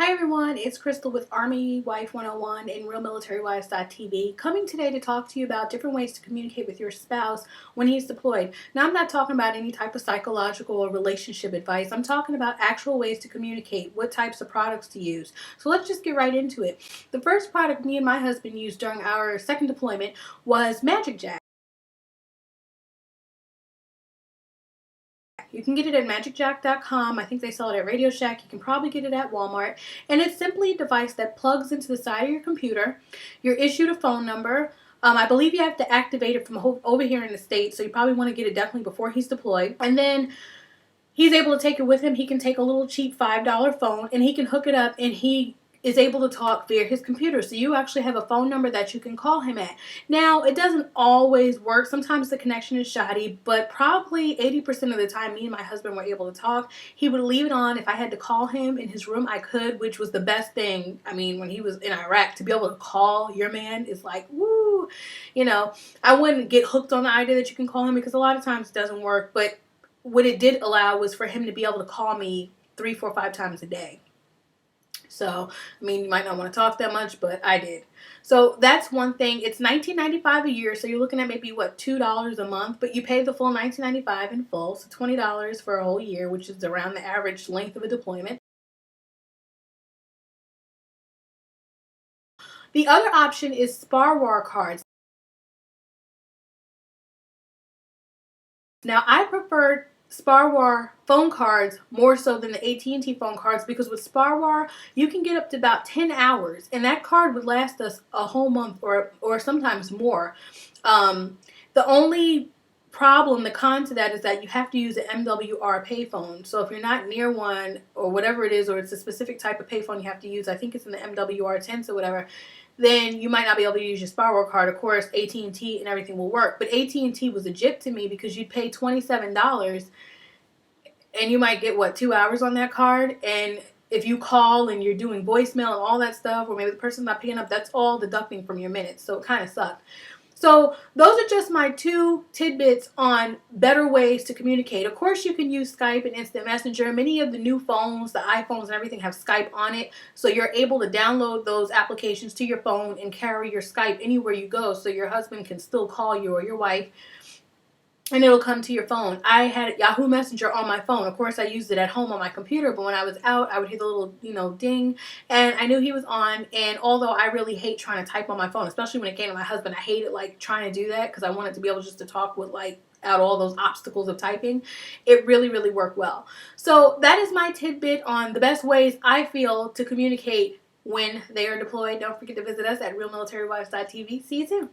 Hi everyone, it's Crystal with Army Wife 101 and RealMilitaryWives.tv, coming today to talk to you about different ways to communicate with your spouse when he's deployed. Now, I'm not talking about any type of psychological or relationship advice. I'm talking about actual ways to communicate, what types of products to use. So let's just get right into it. The first product me and my husband used during our second deployment was Magic Jack. You can get it at magicjack.com. I think they sell it at Radio Shack. You can probably get it at Walmart. And it's simply a device that plugs into the side of your computer. You're issued a phone number. I believe you have to activate it from over here in the States, so you probably want to get it definitely before he's deployed. And then he's able to take it with him. He can take a little cheap $5 phone and he can hook it up, and he is able to talk via his computer. So you actually have a phone number that you can call him at. Now, it doesn't always work. Sometimes the connection is shoddy, but probably 80% of the time me and my husband were able to talk. He would leave it on. If I had to call him in his room, I could, which was the best thing. I mean, when he was in Iraq, to be able to call your man is like, woo. You know, I wouldn't get hooked on the idea that you can call him, because a lot of times it doesn't work. But what it did allow was for him to be able to call me 3, 4, 5 times a day. So, I mean, you might not want to talk that much, but I did. So that's one thing. It's $19.95 a year, so you're looking at maybe, what, $2 a month, but you pay the full $19.95 in full, so $20 for a whole year, which is around the average length of a deployment. The other option is SparWar cards. Now, I prefer SparWar phone cards more so than the AT&T phone cards, because with SparWar you can get up to about 10 hours, and that card would last us a whole month or sometimes more. The only problem, the con to that, is that you have to use an MWR payphone. So if you're not near one or whatever it is, or it's a specific type of payphone you have to use, I think it's in the MWR 10s or whatever, then you might not be able to use your SparWar card. Of course, AT&T and everything will work, but AT&T was a jip to me, because you'd pay $27 and you might get, what, 2 hours on that card, and if you call and you're doing voicemail and all that stuff, or maybe the person's not picking up, that's all deducting from your minutes, so it kind of sucked. So those are just my 2 tidbits on better ways to communicate. Of course, you can use Skype and Instant Messenger. Many of the new phones, the iPhones and everything, have Skype on it. So you're able to download those applications to your phone and carry your Skype anywhere you go, so your husband can still call you, or your wife, and it'll come to your phone. I had Yahoo Messenger on my phone. Of course, I used it at home on my computer, but when I was out, I would hear the little, ding, and I knew he was on. And although I really hate trying to type on my phone, especially when it came to my husband, I hated, like, trying to do that, because I wanted to be able just to talk with, like, out all those obstacles of typing. It really, really worked well. So that is my tidbit on the best ways I feel to communicate when they are deployed. Don't forget to visit us at RealMilitaryWives.tv. See you soon.